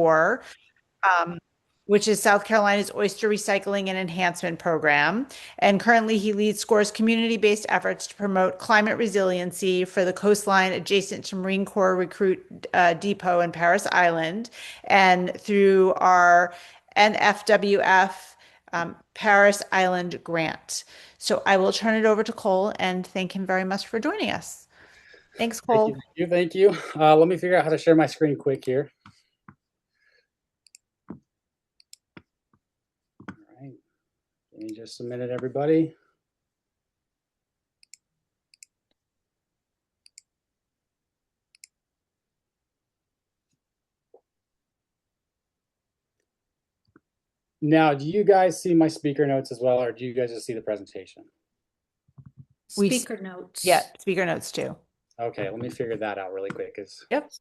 SCORE, um, which is South Carolina's Oyster Recycling and Enhancement Program. And currently, he leads SCORE's community-based efforts to promote climate resiliency for the coastline adjacent to Marine Corps Recruit Depot in Paris Island, and through our NFWF Paris Island grant. So I will turn it over to Cole and thank him very much for joining us. Thanks, Thank you, Cole. thank you, thank you. Let me figure out how to share my screen quick here. All right, give me just a minute, everybody. Now, do you guys see my speaker notes as well, or do you guys just see the presentation? Speaker notes. Yeah, speaker notes too. Okay, let me figure that out really quick. Yep.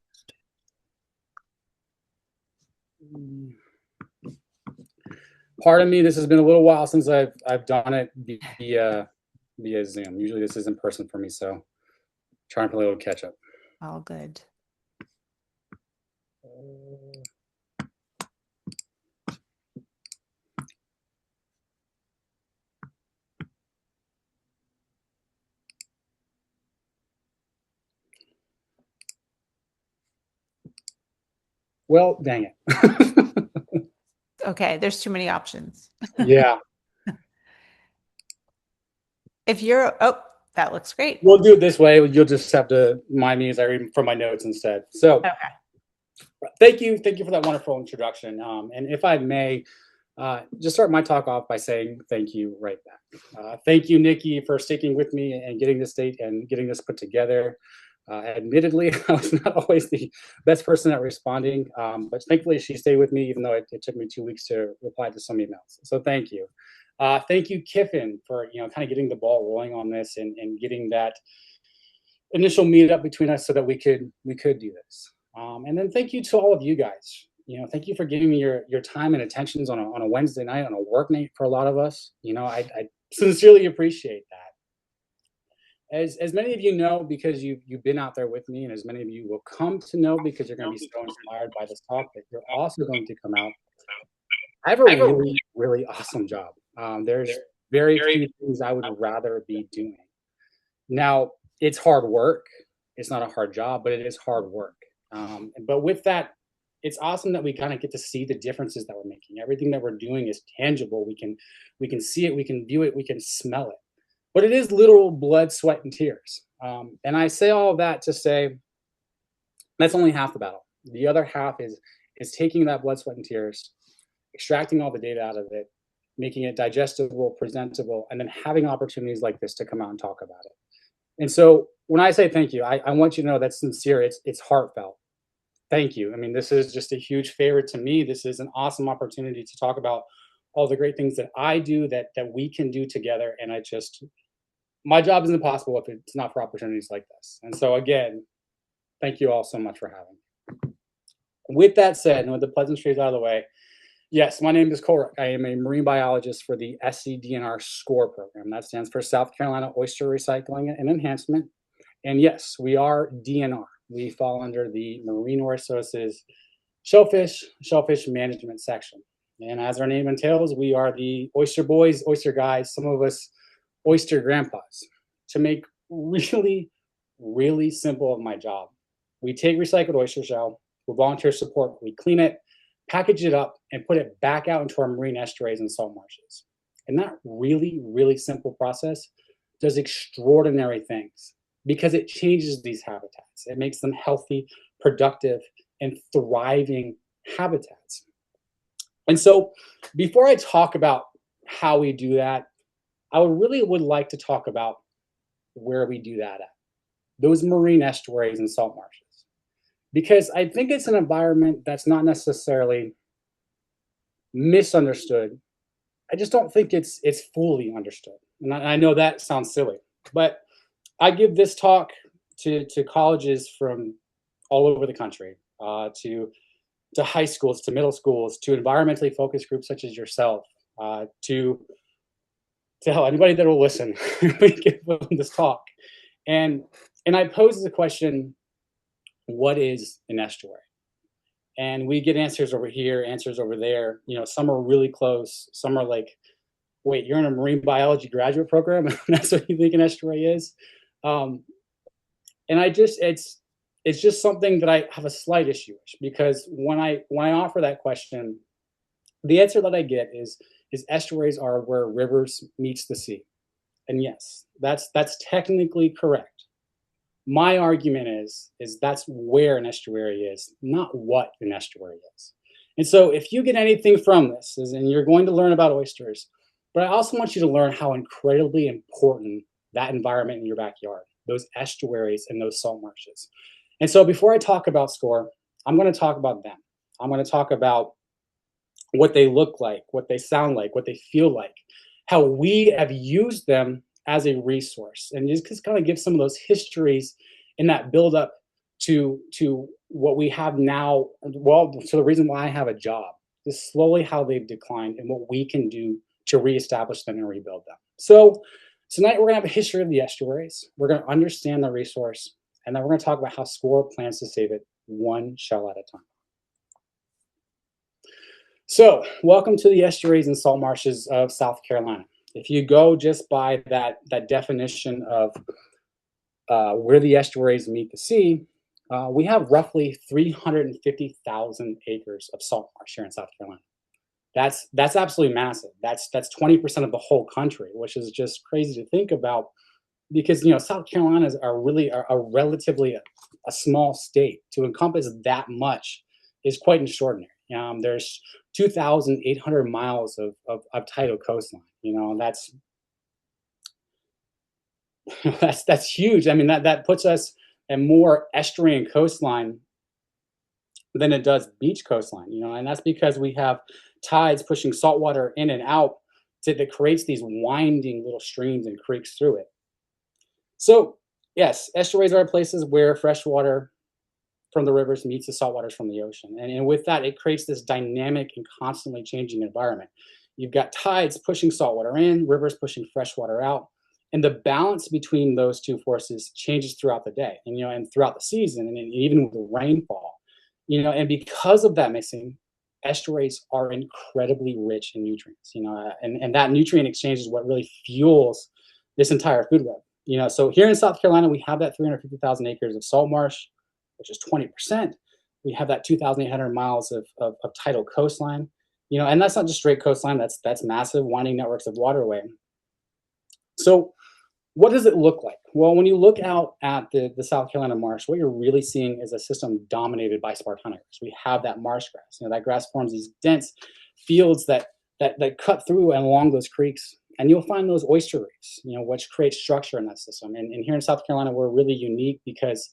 Pardon me, this has been a little while since I've done it via Zoom. Usually this is in person for me, so trying to play a little catch up. All good. Well, dang it. Okay, there's too many options. Yeah. If you're, oh, that looks great. We'll do it this way. You'll just have to mind me as I read from my notes instead. So, Okay. Thank you for that wonderful introduction. And if I may, just start my talk off by saying thank you right back. Thank you, Nikki, for sticking with me and getting this date and getting this put together. Admittedly, I was not always the best person at responding, but thankfully she stayed with me, even though it took me 2 weeks to reply to some emails. So thank you. Thank you, Kiffin, for kind of getting the ball rolling on this and getting that initial meetup between us so that we could do this. And then thank you to all of you guys. Thank you for giving me your time and attentions on a Wednesday night, on a work night for a lot of us. I sincerely appreciate that. As many of you know, because you've been out there with me, and as many of you will come to know because you're going to be so inspired by this talk, that you're also going to come out. I have a really, really awesome job. There's very few things I would rather be doing. Now, it's hard work. It's not a hard job, but it is hard work. But with that, it's awesome that we kind of get to see the differences that we're making. Everything that we're doing is tangible. We can see it, we can view it, we can smell it. But it is literal blood, sweat, and tears. And I say all of that to say that's only half the battle. The other half is taking that blood, sweat, and tears, extracting all the data out of it, making it digestible, presentable, and then having opportunities like this to come out and talk about it. And so when I say thank you, I want you to know that's sincere. It's heartfelt. Thank you. I mean, this is just a huge favor to me. This is an awesome opportunity to talk about all the great things that I do that we can do together. And my job isn't possible if it's not for opportunities like this. And so again, thank you all so much for having me. With that said, and with the pleasantries out of the way, yes, my name is Cole. I am a marine biologist for the SCDNR SCORE program. That stands for South Carolina Oyster Recycling and Enhancement. And yes, we are DNR. We fall under the Marine Resources Shellfish Management section. And as our name entails, we are the oyster boys, oyster guys, some of us oyster grandpas. To make really, really simple of my job, we take recycled oyster shell, with volunteer support, we clean it, package it up, and put it back out into our marine estuaries and salt marshes. And that really, really simple process does extraordinary things because it changes these habitats. It makes them healthy, productive, and thriving habitats. And so before I talk about how we do that, I would like to talk about where we do that at, those marine estuaries and salt marshes. Because I think it's an environment that's not necessarily misunderstood. I just don't think it's fully understood. And I know that sounds silly, but I give this talk to colleges from all over the country, to high schools, to middle schools, to environmentally focused groups such as yourself, to hell, anybody that will listen. We give them this talk. And I pose the question, what is an estuary? and we get answers over here, answers over there. Some are really close. Some are like, wait, you're in a marine biology graduate program? That's what you think an estuary is? Um, and it's just something that I have a slight issue with, because when I offer that question, the answer that I get is estuaries are where rivers meets the sea. And yes, that's technically correct. My argument is that's where an estuary is, not what an estuary is. And so if you get anything from this, and you're going to learn about oysters, but I also want you to learn how incredibly important that environment in your backyard, those estuaries and those salt marshes. And so before I talk about SCORE, I'm going to talk about them. I'm going to talk about what they look like, what they sound like, what they feel like, how we have used them as a resource, and just kind of give some of those histories in that build up to what we have now. Well, so the reason why I have a job is slowly how they've declined and what we can do to reestablish them and rebuild them. So tonight we're going to have a history of the estuaries. We're going to understand the resource, and then we're going to talk about how SCORE plans to save it one shell at a time. So welcome to the estuaries and salt marshes of South Carolina. If you go just by that definition of where the estuaries meet the sea, we have roughly 350,000 acres of salt marsh here in South Carolina. That's absolutely massive. That's 20% of the whole country, which is just crazy to think about, because South Carolina are really a relatively a small state. To encompass that much is quite extraordinary. There's 2,800 miles of tidal coastline. That's that's huge. I mean, that puts us at more estuarine coastline than it does beach coastline. And that's because we have tides pushing salt water in and out that creates these winding little streams and creeks through it. So yes, estuaries are places where fresh water from the rivers meets the salt waters from the ocean. And with that, it creates this dynamic and constantly changing environment. You've got tides pushing salt water in, rivers pushing fresh water out. And the balance between those two forces changes throughout the day and throughout the season, and even with the rainfall. And because of that mixing, estuaries are incredibly rich in nutrients, and that nutrient exchange is what really fuels this entire food web. So here in South Carolina, we have that 350,000 acres of salt marsh, which is 20%. We have that 2,800 miles of tidal coastline, and that's not just straight coastline. That's massive winding networks of waterway. So what does it look like? Well, when you look out at the South Carolina marsh, what you're really seeing is a system dominated by spartanigers. We have that marsh grass. That grass forms these dense fields that cut through and along those creeks, and you'll find those oyster reefs, which create structure in that system. And here in South Carolina, we're really unique because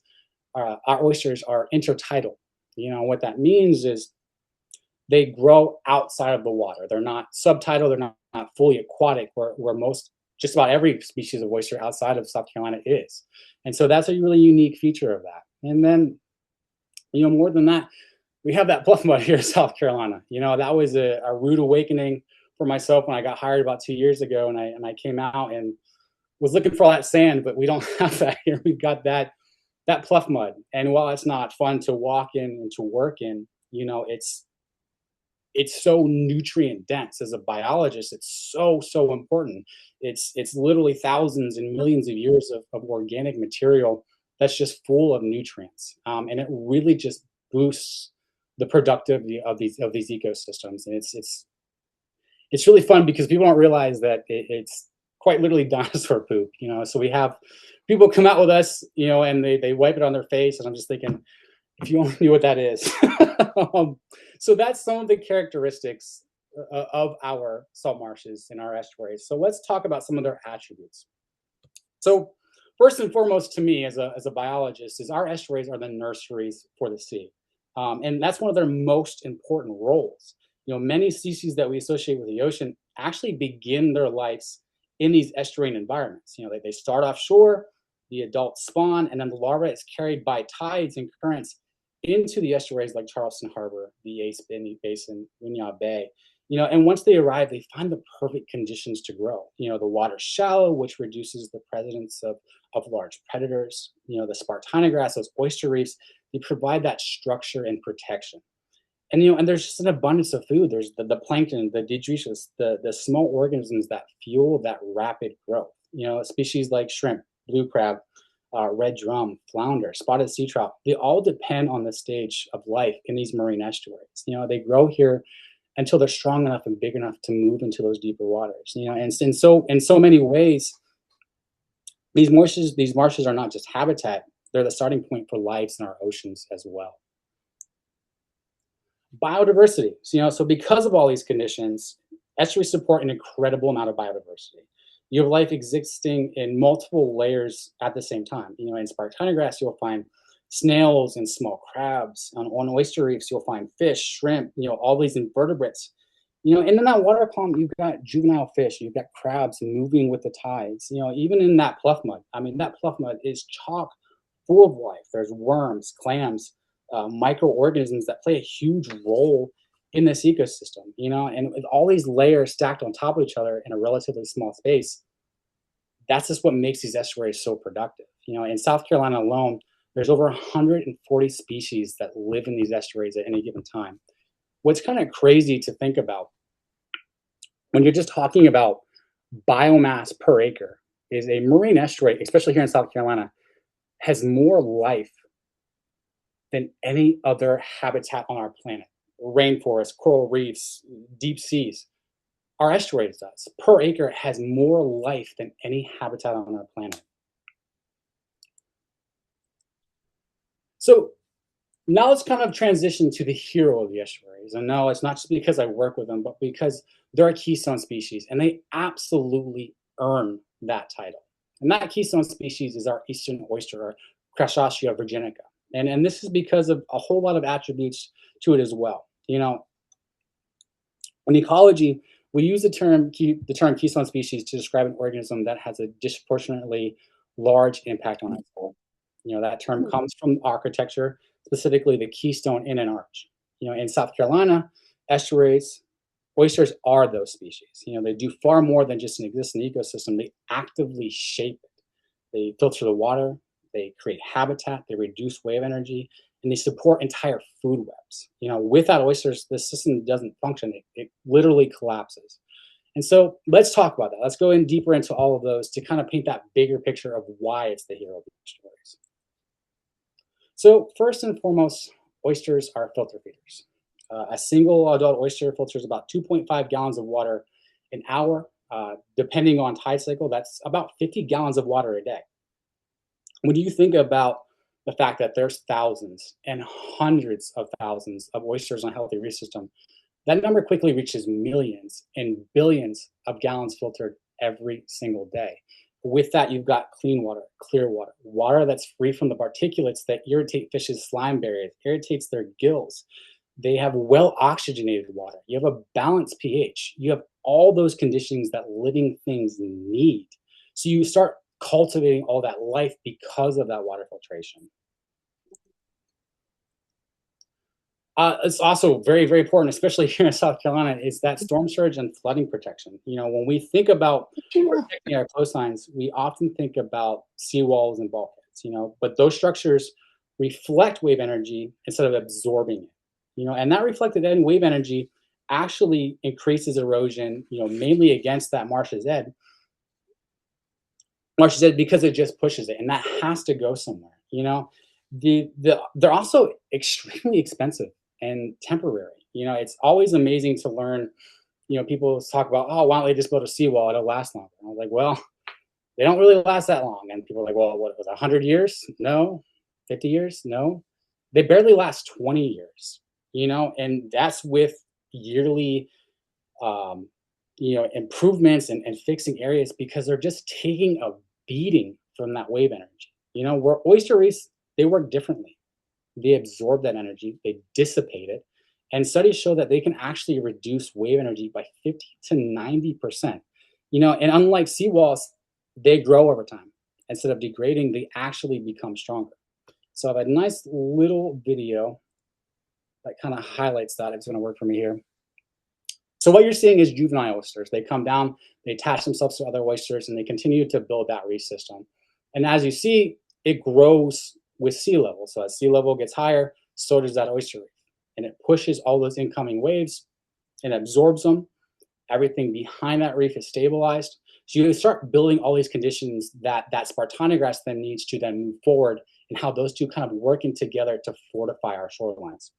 our oysters are intertidal. What that means is they grow outside of the water. They're not subtidal. They're not fully aquatic, where just about every species of oyster outside of South Carolina is. And so that's a really unique feature of that. And then, more than that, we have that bluff mud here in South Carolina. That was a rude awakening for myself when I got hired about 2 years ago, and I came out and was looking for all that sand, but we don't have that here. We've got that pluff mud. And while it's not fun to walk in and to work in, it's so nutrient dense. As a biologist, it's so important. It's literally thousands and millions of years of organic material that's just full of nutrients, and it really just boosts the productivity of these ecosystems. And it's really fun because people don't realize that it's quite literally dinosaur poop. So we have people come out with us, and they wipe it on their face, and I'm just thinking, if you only knew what that is. So that's some of the characteristics of our salt marshes and our estuaries. So let's talk about some of their attributes. So first and foremost, to me as a biologist, is our estuaries are the nurseries for the sea. And that's one of their most important roles. Many species that we associate with the ocean actually begin their lives in these estuarine environments. They start offshore, the adults spawn, and then the larva is carried by tides and currents into the estuaries like Charleston Harbor, the Ace Basin, Winyah Bay. And once they arrive, they find the perfect conditions to grow. The water's shallow, which reduces the presence of large predators. The spartanograss, those oyster reefs, they provide that structure and protection. And there's just an abundance of food. There's the plankton, the detritus, the small organisms that fuel that rapid growth. Species like shrimp, blue crab, red drum, flounder, spotted sea trout, they all depend on the stage of life in these marine estuaries. They grow here until they're strong enough and big enough to move into those deeper waters. And in so many ways, these marshes are not just habitat, they're the starting point for lives in our oceans as well. Biodiversity. So because of all these conditions, estuaries support an incredible amount of biodiversity. You have life existing in multiple layers at the same time. In spartina grass, you'll find snails and small crabs. On oyster reefs, you'll find fish, shrimp, all these invertebrates. And in that water column, you've got juvenile fish, you've got crabs moving with the tides. Even in that pluff mud, that pluff mud is chock full of life. There's worms, clams, microorganisms that play a huge role in this ecosystem, and with all these layers stacked on top of each other in a relatively small space, that's just what makes these estuaries so productive. In South Carolina alone, there's over 140 species that live in these estuaries at any given time. What's kind of crazy to think about when you're just talking about biomass per acre is a marine estuary, especially here in South Carolina, has more life than any other habitat on our planet. Rainforests, coral reefs, deep seas. Our estuaries does. Per acre, it has more life than any habitat on our planet. So now let's kind of transition to the hero of the estuaries. And no, it's not just because I work with them, but because they're a keystone species, and they absolutely earn that title. And that keystone species is our eastern oyster, or Crustacea virginica. And this is because of a whole lot of attributes to it as well. In ecology, we use the term keystone species to describe an organism that has a disproportionately large impact on its whole. That term comes from architecture, specifically the keystone in an arch. In South Carolina, estuaries, oysters are those species. They do far more than just an existing ecosystem. They actively shape it. They filter the water, they create habitat, they reduce wave energy, and they support entire food webs. Without oysters, the system doesn't function. It literally collapses. And so let's talk about that. Let's go in deeper into all of those to kind of paint that bigger picture of why it's the hero of the estuaries. So first and foremost, oysters are filter feeders. A single adult oyster filters about 2.5 gallons of water an hour. Depending on tide cycle, that's about 50 gallons of water a day. When you think about the fact that there's thousands and hundreds of thousands of oysters on a healthy reef system, that number quickly reaches millions and billions of gallons filtered every single day. With that, you've got clean water, clear water, water that's free from the particulates that irritate fish's slime barriers, irritates their gills. They have well oxygenated water. You have a balanced pH. You have all those conditions that living things need. So you start cultivating all that life because of that water filtration. It's also very, very important, especially here in South Carolina, is that storm surge and flooding protection. When we think about protecting our coastlines, we often think about seawalls and bulkheads, but those structures reflect wave energy instead of absorbing it, and that reflected wave energy actually increases erosion, mainly against that marsh's edge because it just pushes it, and that has to go somewhere. They're also extremely expensive and temporary. It's always amazing to learn. People talk about, oh, why don't they just build a seawall? It'll last longer. I was like, well, they don't really last that long. And people are like, well, what was it, 100 years? No. 50 years? No. They barely last 20 years. And that's with yearly improvements and fixing areas, because they're just taking a beating from that wave energy. Where oyster reefs, they work differently. They absorb that energy, they dissipate it, and studies show that they can actually reduce wave energy by 50 to 90%. And unlike seawalls, they grow over time. Instead of degrading, they actually become stronger. So I have a nice little video that kind of highlights that. It's going to work for me here. So what you're seeing is juvenile oysters. They come down, they attach themselves to other oysters, and they continue to build that reef system. And as you see, it grows with sea level. So as sea level gets higher, so does that oyster reef. and it pushes all those incoming waves and absorbs them. Everything behind that reef is stabilized. So you start building all these conditions that spartanograph then needs to then move forward, and how those two kind of working together to fortify our shorelines.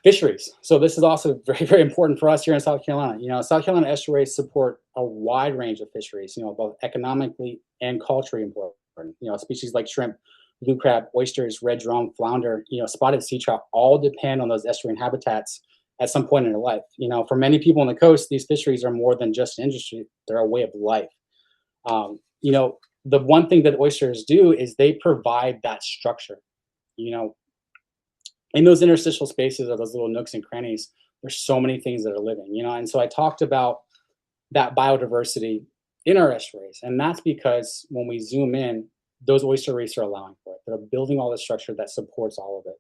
Fisheries. So this is also very, very important for us here in South Carolina. You know, South Carolina estuaries support a wide range of fisheries, you know, both economically and culturally important. You know, species like shrimp, blue crab, oysters, red drum, flounder, you know, spotted sea trout all depend on those estuarine habitats at some point in their life. You know, for many people on the coast, these fisheries are more than just an industry, they're a way of life. You know, the one thing that oysters do is they provide that structure. You know, in those interstitial spaces or those little nooks and crannies, there's so many things that are living, you know. And so I talked about that biodiversity in our estuaries, and that's because when we zoom in, those oyster reefs are allowing for it. They're building all the structure that supports all of it.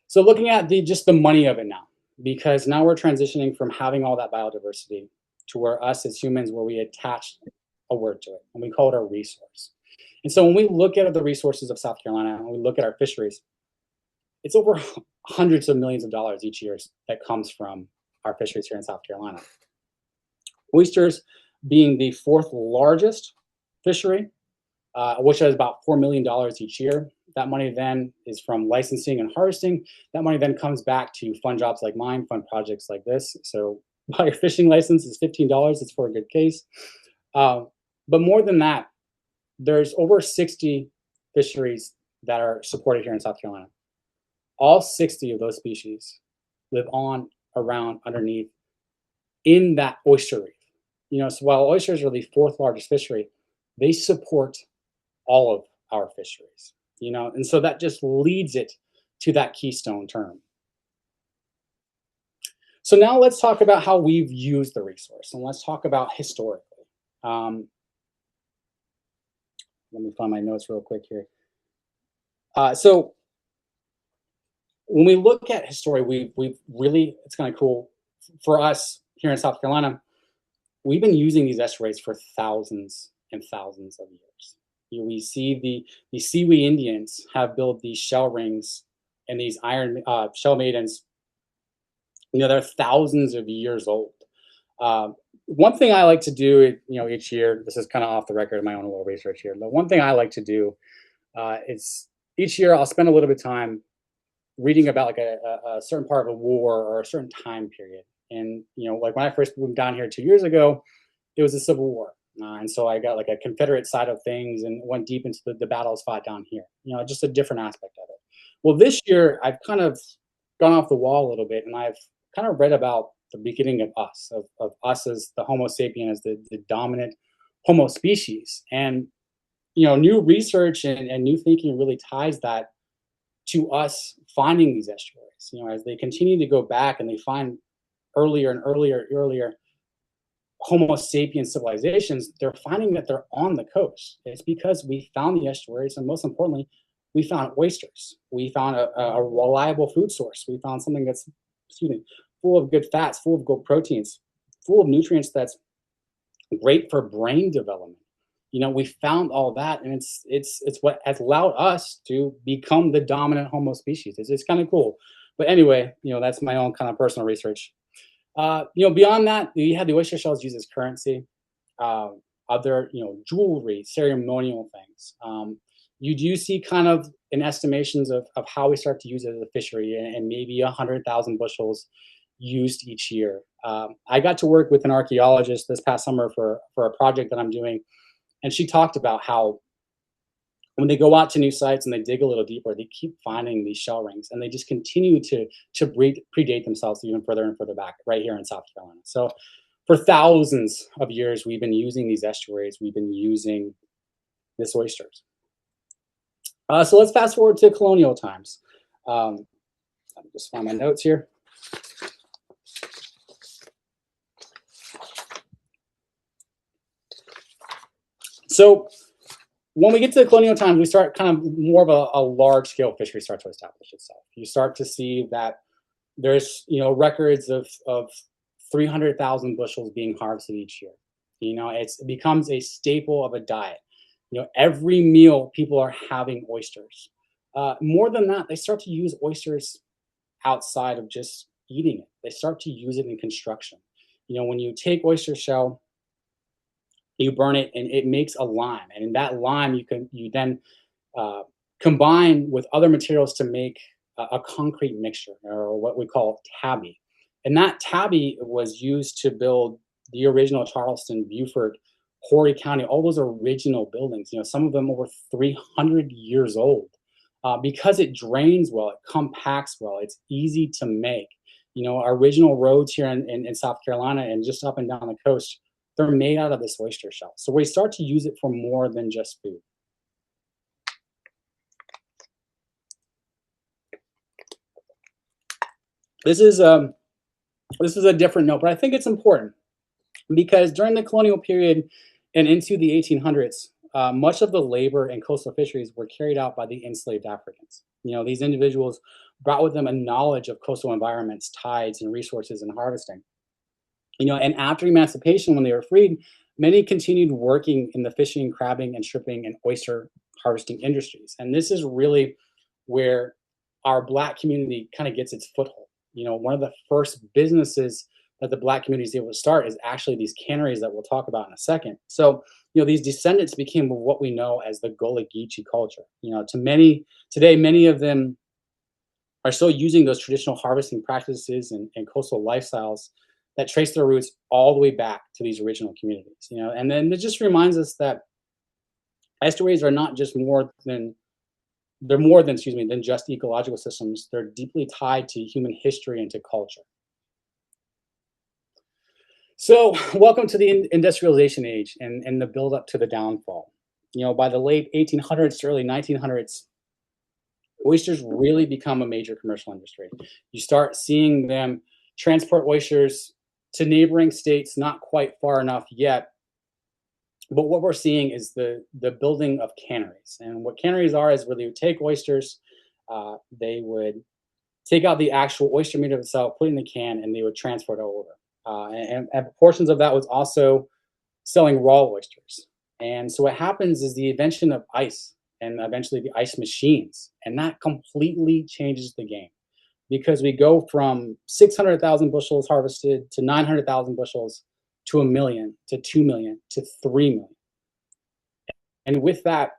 So looking at just the money of it now, because now we're transitioning from having all that biodiversity to where us as humans, where we attach a word to it, and we call it our resource. And so when we look at the resources of South Carolina and we look at our fisheries, it's over hundreds of millions of dollars each year that comes from our fisheries here in South Carolina. Oysters being the fourth largest fishery, which has about $4 million each year. That money then is from licensing and harvesting. That money then comes back to fund jobs like mine, fund projects like this. So while your fishing license is $15, it's for a good case. But more than that, there's over 60 fisheries that are supported here in South Carolina. All 60 of those species live on, around, underneath, in that oyster reef. You know, so while oysters are the fourth largest fishery, they support all of our fisheries, you know, and so that just leads it to that keystone term. So now let's talk about how we've used the resource, and let's talk about historically. Let me find my notes real quick here. So when we look at history, we've really, it's kind of cool for us here in South Carolina. We've been using these estuaries for thousands and thousands of years. You know, we see the Siwi Indians have built these shell rings and these iron shell maidens. You know, they're thousands of years old. One thing I like to do, you know, each year, this is kind of off the record of my own little research here, but one thing I like to do is each year I'll spend a little bit of time reading about like a certain part of a war or a certain time period. And, you know, like when I first moved down here 2 years ago, it was the Civil War. And so I got like a Confederate side of things and went deep into the battles fought down here, you know, just a different aspect of it. Well, this year I've kind of gone off the wall a little bit, and I've kind of read about the beginning of us, of us as the Homo sapien, as the dominant Homo species. And, you know, new research and new thinking really ties that to us finding these estuaries. You know, as they continue to go back and they find earlier and earlier Homo sapien civilizations, they're finding that they're on the coast. It's because we found the estuaries, and most importantly, we found oysters. We found a reliable food source. We found something that's, full of good fats, full of good proteins, full of nutrients that's great for brain development. You know, we found all that, and it's what has allowed us to become the dominant Homo species. It's kind of cool. But anyway, you know, that's my own kind of personal research. You know, beyond that, you had the oyster shells used as currency, other, you know, jewelry, ceremonial things. You do see kind of in estimations of how we start to use it as a fishery, and maybe 100,000 bushels used each year. I got to work with an archaeologist this past summer for a project that I'm doing, and she talked about how when they go out to new sites and they dig a little deeper, they keep finding these shell rings, and they just continue to predate themselves even further and further back right here in South Carolina. So for thousands of years, we've been using these estuaries. We've been using this oysters. So let's fast forward to colonial times. Let me just find my notes here. So when we get to the colonial times, we start kind of more of a large-scale fishery starts to establish itself. You start to see that there's, you know, records of 300,000 bushels being harvested each year. You know, it becomes a staple of a diet. You know, every meal people are having oysters. More than that, they start to use oysters outside of just eating it. They start to use it in construction. You know, when you take oyster shell, you burn it, and it makes a lime. And in that lime, you then uh, combine with other materials to make a concrete mixture, or what we call tabby. And that tabby was used to build the original Charleston, Beaufort, Horry County, all those original buildings. You know, some of them over 300 years old. Because it drains well, it compacts well, it's easy to make. You know, our original roads here in South Carolina and just up and down the coast, they're made out of this oyster shell. So we start to use it for more than just food. This is a different note, but I think it's important because during the colonial period and into the 1800s, much of the labor in coastal fisheries were carried out by the enslaved Africans. You know, these individuals brought with them a knowledge of coastal environments, tides, and resources and harvesting. You know, and after emancipation, when they were freed, many continued working in the fishing, crabbing, and stripping and oyster harvesting industries. And this is really where our Black community kind of gets its foothold. You know, one of the first businesses that the Black community is able to start is actually these canneries that we'll talk about in a second. So, you know, these descendants became what we know as the Gullah Geechee culture. You know, today, many of them are still using those traditional harvesting practices and coastal lifestyles that trace their roots all the way back to these original communities. You know, and then it just reminds us that estuaries are not just more than than just ecological systems. They're deeply tied to human history and to culture. So, welcome to the industrialization age and the build up to the downfall. You know, by the late 1800s to early 1900s, oysters really become a major commercial industry. You start seeing them transport oysters to neighboring states, not quite far enough yet. But what we're seeing is the building of canneries. And what canneries are is where they would take oysters, they would take out the actual oyster meat of itself, put it in the can, and they would transport it over. And portions of that was also selling raw oysters. And so what happens is the invention of ice and eventually the ice machines, and that completely changes the game because we go from 600,000 bushels harvested to 900,000 bushels to 1 million to 2 million to 3 million. And with that,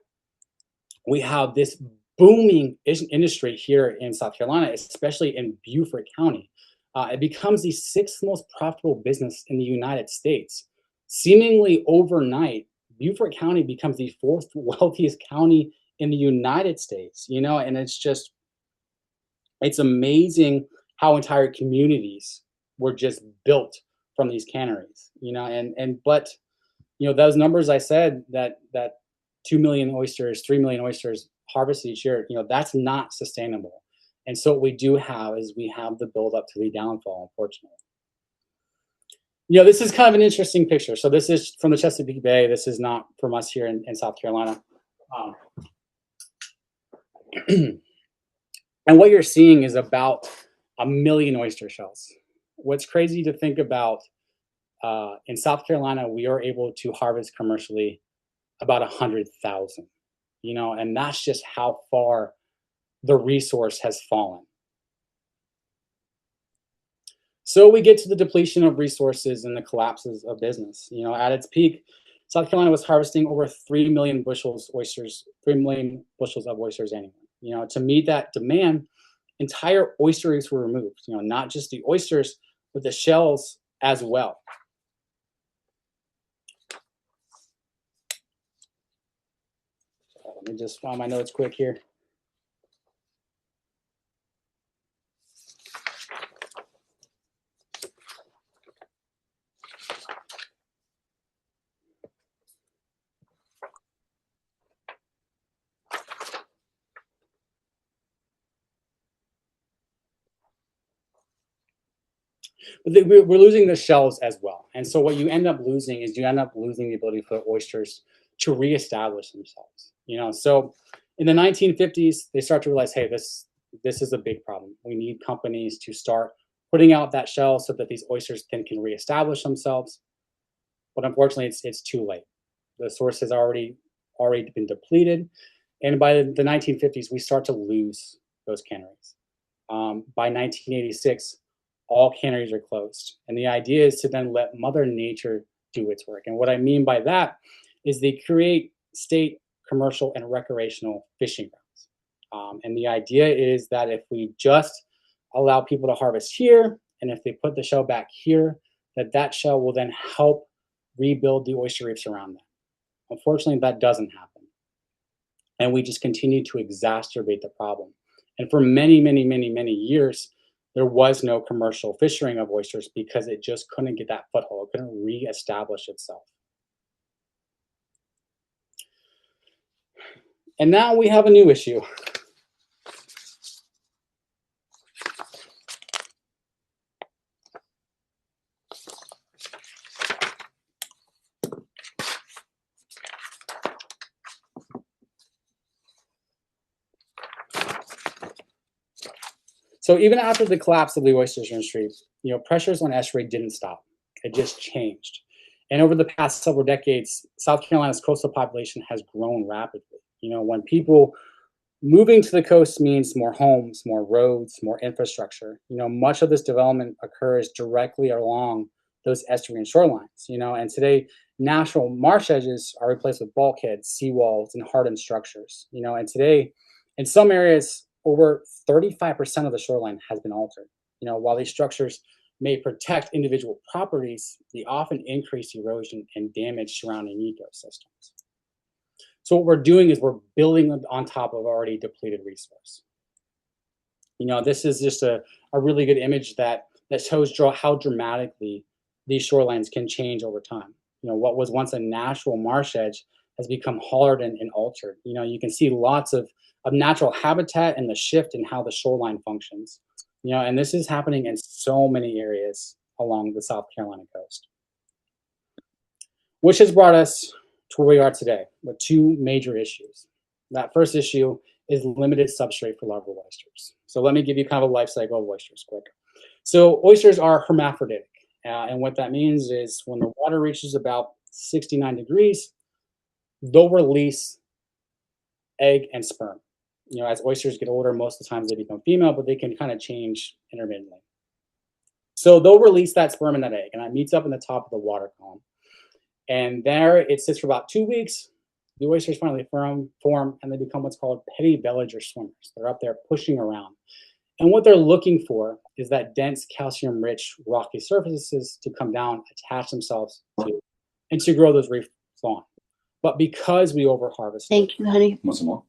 we have this booming industry here in South Carolina, especially in Beaufort County. It becomes the sixth most profitable business in the United States. Seemingly overnight, Beaufort County becomes the fourth wealthiest county in the United States, you know, and it's amazing how entire communities were just built from these canneries, you know, but, you know, those numbers I said that 2 million oysters, 3 million oysters harvested each year, you know, that's not sustainable. And so what we do have is we have the build up to the downfall, unfortunately. You know, this is kind of an interesting picture. So this is from the Chesapeake Bay. This is not from us here in South Carolina. And what you're seeing is about 1 million oyster shells. What's crazy to think about, in South Carolina, we are able to harvest commercially about 100,000, you know, and that's just how far the resource has fallen. So we get to the depletion of resources and the collapses of business. You know, at its peak, South Carolina was harvesting over 3 million bushels of oysters annually. You know, to meet that demand, entire oysteries were removed. You know, not just the oysters, but the shells as well. Let me just find my notes quick here. But we're losing the shells as well. And so what you end up losing is you end up losing the ability for oysters to reestablish themselves. You know, so in the 1950s, they start to realize, hey, this is a big problem. We need companies to start putting out that shell so that these oysters then can reestablish themselves. But unfortunately, it's too late. The source has already been depleted, and by the 1950s, we start to lose those canneries. By 1986, all canneries are closed, and the idea is to then let Mother Nature do its work. And what I mean by that is they create state, commercial, and recreational fishing grounds. And the idea is that if we just allow people to harvest here, and if they put the shell back here, that shell will then help rebuild the oyster reefs around them. Unfortunately, that doesn't happen. And we just continue to exacerbate the problem. And for many, many, many, many years, there was no commercial fishing of oysters because it just couldn't get that foothold. It couldn't reestablish itself. And now we have a new issue. So even after the collapse of the oysters industry, pressures on estuary didn't stop. It just changed. And over the past several decades, South Carolina's coastal population has grown rapidly. When people moving to the coast means more homes, more roads, more infrastructure. Much of this development occurs directly along those estuarine shorelines. And today, natural marsh edges are replaced with bulkheads, seawalls, and hardened structures. And today, in some areas, over 35% of the shoreline has been altered. While these structures may protect individual properties, they often increase erosion and damage surrounding ecosystems. So what we're doing is we're building on top of already depleted resource. This is just a really good image that shows how dramatically these shorelines can change over time. What was once a natural marsh edge has become hard and altered. You can see lots of natural habitat and the shift in how the shoreline functions. And this is happening in so many areas along the South Carolina coast. Which has brought us to where we are today with two major issues. That first issue is limited substrate for larval oysters. So let me give you kind of a life cycle of oysters quick. So oysters are hermaphroditic. And what that means is when the water reaches about 69 degrees, they'll release egg and sperm. As oysters get older, most of the times they become female, but they can kind of change intermittently. So they'll release that sperm and that egg, and that meets up in the top of the water column. And there it sits for about 2 weeks. The oysters finally form, and they become what's called pedibelliger swimmers. They're up there pushing around. And what they're looking for is that dense, calcium-rich, rocky surfaces to come down, attach themselves to, and to grow those reefs on. But because we overharvested, thank you, honey. Want some more?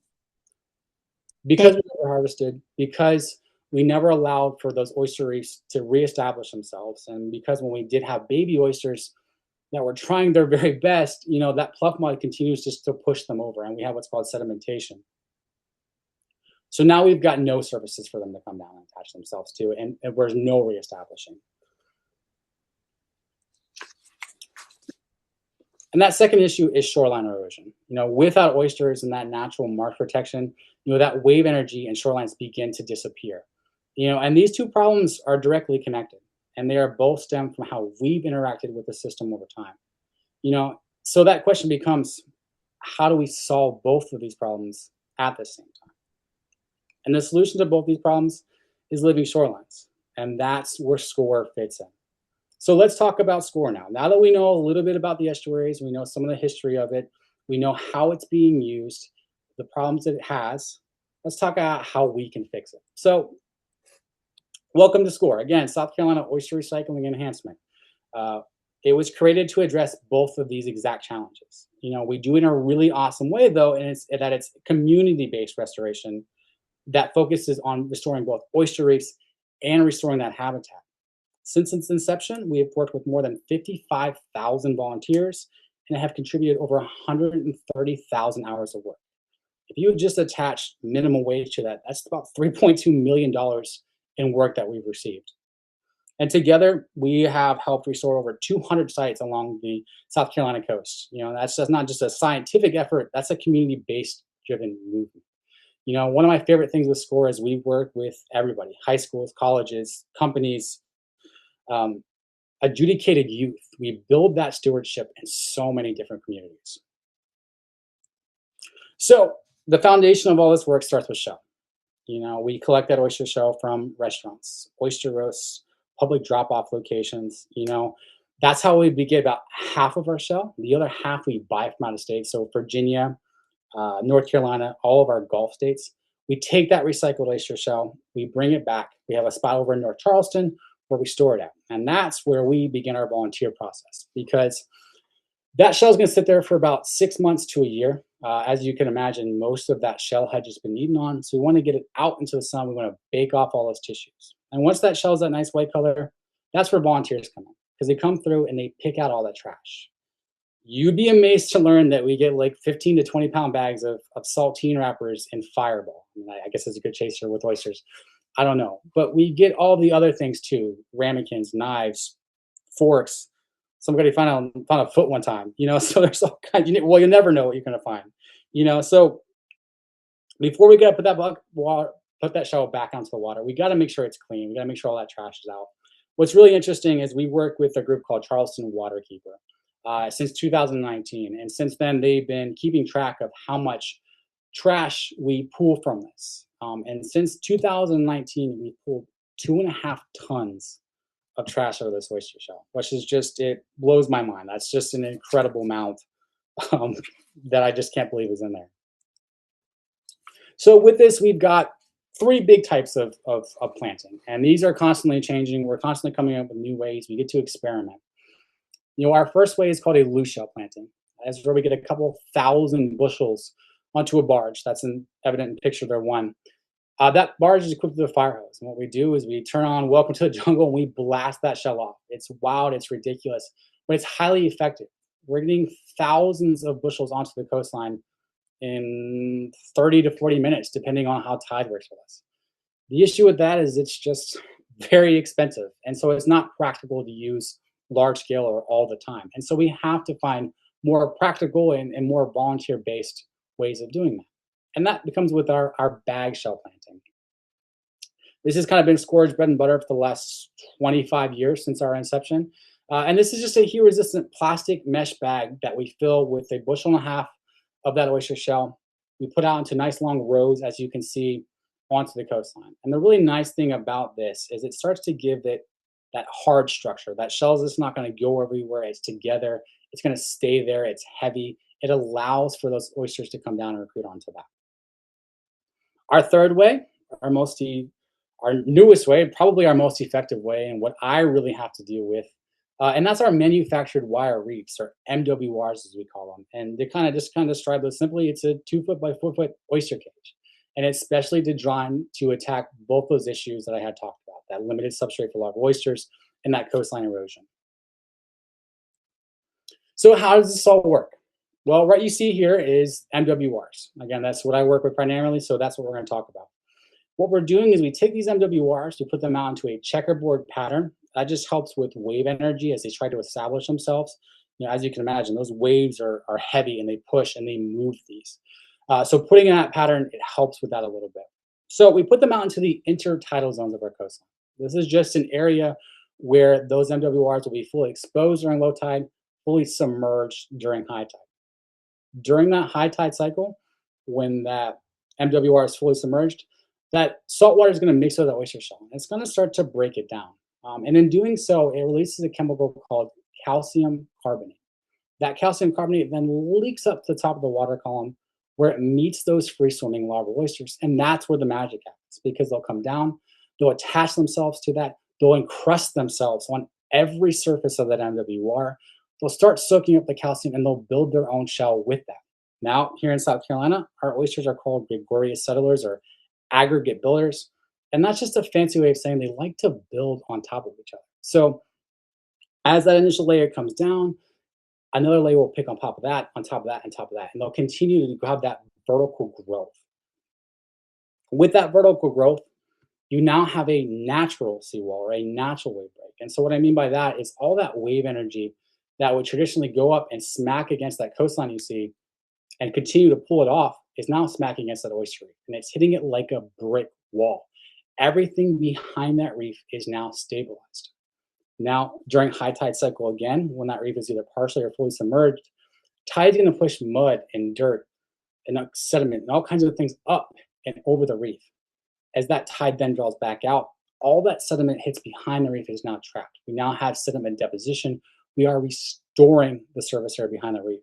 Because we overharvested, because we never allowed for those oyster reefs to reestablish themselves, and because when we did have baby oysters that were trying their very best, that pluck mud continues just to push them over, and we have what's called sedimentation. So now we've got no surfaces for them to come down and attach themselves to, and there's no reestablishing. And that second issue is shoreline erosion. Without oysters and that natural marsh protection, that wave energy and shorelines begin to disappear. And these two problems are directly connected, and they are both stemmed from how we've interacted with the system over time. So that question becomes, how do we solve both of these problems at the same time? And the solution to both these problems is living shorelines, and that's where SCORE fits in. So let's talk about SCORE now. Now that we know a little bit about the estuaries, we know some of the history of it, we know how it's being used, the problems that it has, let's talk about how we can fix it. So welcome to SCORE. Again, South Carolina Oyster Recycling Enhancement. It was created to address both of these exact challenges. We do it in a really awesome way, though, and it's community-based restoration that focuses on restoring both oyster reefs and restoring that habitat. Since its inception, we have worked with more than 55,000 volunteers and have contributed over 130,000 hours of work. If you just attach minimum wage to that, that's about $3.2 million in work that we've received. And together, we have helped restore over 200 sites along the South Carolina coast. That's not just a scientific effort, that's a community-based driven movement. One of my favorite things with SCORE is we work with everybody, high schools, colleges, companies, adjudicated youth. We build that stewardship in so many different communities. So the foundation of all this work starts with shell. We collect that oyster shell from restaurants, oyster roasts, public drop-off locations. That's how we get about half of our shell. The other half we buy from out of state. So Virginia, North Carolina, all of our Gulf states. We take that recycled oyster shell, we bring it back. We have a spot over in North Charleston where we store it at. And that's where we begin our volunteer process, because that shell is going to sit there for about 6 months to a year. As you can imagine, most of that shell had just been eaten on. So we want to get it out into the sun. We want to bake off all those tissues. And once that shell is that nice white color, that's where volunteers come in, because they come through and they pick out all that trash. You'd be amazed to learn that we get like 15 to 20 pound bags of saltine wrappers and Fireball. I guess it's a good chaser with oysters. I don't know. But we get all the other things too: ramekins, knives, forks. Somebody found a foot one time, so there's all kinds. Well, you never know what you're going to find, So before we put that shell back onto the water, we got to make sure it's clean. We got to make sure all that trash is out. What's really interesting is we work with a group called Charleston Waterkeeper since 2019, and since then they've been keeping track of how much trash we pull from this. And since 2019, we pulled 2.5 tons of trash out of this oyster shell, which is it blows my mind. That's just an incredible amount that I just can't believe is in there. So with this, we've got 3 big types of planting, and these are constantly changing. We're constantly coming up with new ways. We get to experiment. Our first way is called a loose shell planting. That's where we get a couple thousand bushels onto a barge. That's evident in picture there 1. That barge is equipped with a fire hose. And what we do is we turn on Welcome to the Jungle and we blast that shell off. It's wild, it's ridiculous, but it's highly effective. We're getting thousands of bushels onto the coastline in 30 to 40 minutes, depending on how tide works with us. The issue with that is it's just very expensive. And so it's not practical to use large scale or all the time. And so we have to find more practical and more volunteer-based ways of doing that. And that becomes with our bag shell planting. This has kind of been Scourge bread and butter for the last 25 years since our inception. And this is just a heat-resistant plastic mesh bag that we fill with 1.5 bushels of that oyster shell. We put out into nice long rows, as you can see, onto the coastline. And the really nice thing about this is it starts to give it that hard structure. That shell is just not going to go everywhere. It's together. It's going to stay there. It's heavy. It allows for those oysters to come down and recruit onto that. Our third way, our newest way, probably our most effective way, and what I really have to deal with, and that's our manufactured wire reefs, or MWRs as we call them. And they kind of describe those simply. It's a 2 foot by 4 foot oyster cage, and it's specially designed to attack both those issues that I had talked about: that limited substrate for larval oysters and that coastline erosion. So how does this all work? Well, what you see here is MWRs. Again, that's what I work with primarily, so that's what we're going to talk about. What we're doing is we take these MWRs, we put them out into a checkerboard pattern. That just helps with wave energy as they try to establish themselves. As you can imagine, those waves are heavy and they push and they move these. So putting in that pattern, it helps with that a little bit. So we put them out into the intertidal zones of our coastline. This is just an area where those MWRs will be fully exposed during low tide, fully submerged during high tide. During that high tide cycle, when that MWR is fully submerged, that salt water is going to mix with the oyster shell. And it's going to start to break it down. And in doing so, it releases a chemical called calcium carbonate. That calcium carbonate then leaks up to the top of the water column where it meets those free-swimming larval oysters. And that's where the magic happens, because they'll come down, they'll attach themselves to that, they'll encrust themselves on every surface of that MWR. They'll start soaking up the calcium and they'll build their own shell with that. Now, here in South Carolina, our oysters are called gregarious settlers, or aggregate builders. And that's just a fancy way of saying they like to build on top of each other. So as that initial layer comes down, another layer will pick on top of that, on top of that, on top of that. And they'll continue to have that vertical growth. With that vertical growth, you now have a natural seawall, or a natural wave break. And so what I mean by that is all that wave energy that would traditionally go up and smack against that coastline you see and continue to pull it off is now smacking against that oyster reef. And it's hitting it like a brick wall. Everything behind that reef is now stabilized. Now, during high tide cycle again, when that reef is either partially or fully submerged, tide's going to push mud and dirt and sediment and all kinds of things up and over the reef. As that tide then draws back out, all that sediment hits behind the reef is now trapped. We now have sediment deposition. We are restoring the surface area behind the reef.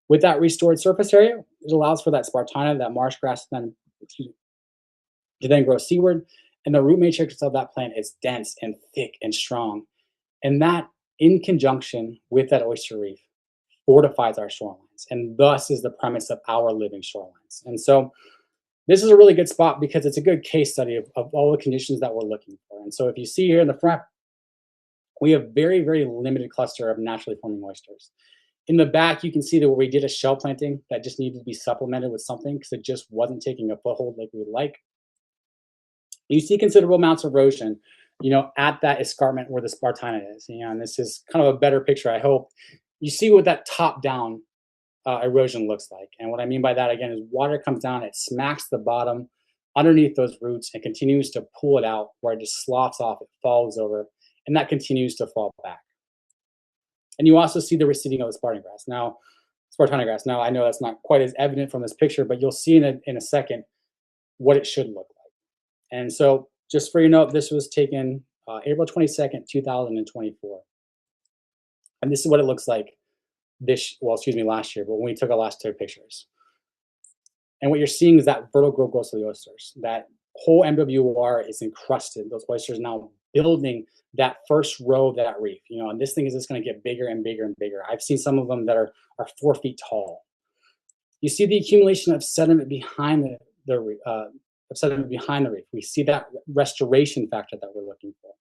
With that restored surface area, it allows for that spartina, that marsh grass, to then grow seaward, and the root matrix of that plant is dense and thick and strong. And that, in conjunction with that oyster reef, fortifies our shorelines, and thus is the premise of our living shorelines. And so this is a really good spot because it's a good case study of all the conditions that we're looking for. And so if you see here in the front, we have very, very limited cluster of naturally forming oysters. In the back, you can see that we did a shell planting that just needed to be supplemented with something because it just wasn't taking a foothold like we would like. You see considerable amounts of erosion, at that escarpment where the spartina is. And this is kind of a better picture, I hope. You see what that top-down erosion looks like. And what I mean by that, again, is water comes down, it smacks the bottom underneath those roots and continues to pull it out where it just sloughs off, it falls over, and that continues to fall back. And you also see the receding of the spartina grass. Now, I know that's not quite as evident from this picture, but you'll see in a second what it should look like. And so just for your note, this was taken April 22nd, 2024. And this is what it looks like last year, but when we took our last two pictures. And what you're seeing is that vertical growth of the oysters. That whole MWR is encrusted. Those oysters now building that first row of that reef. And this thing is just going to get bigger and bigger and bigger. I've seen some of them that are 4 feet tall. You see the accumulation of sediment behind the reef. We see that restoration factor that we're looking for.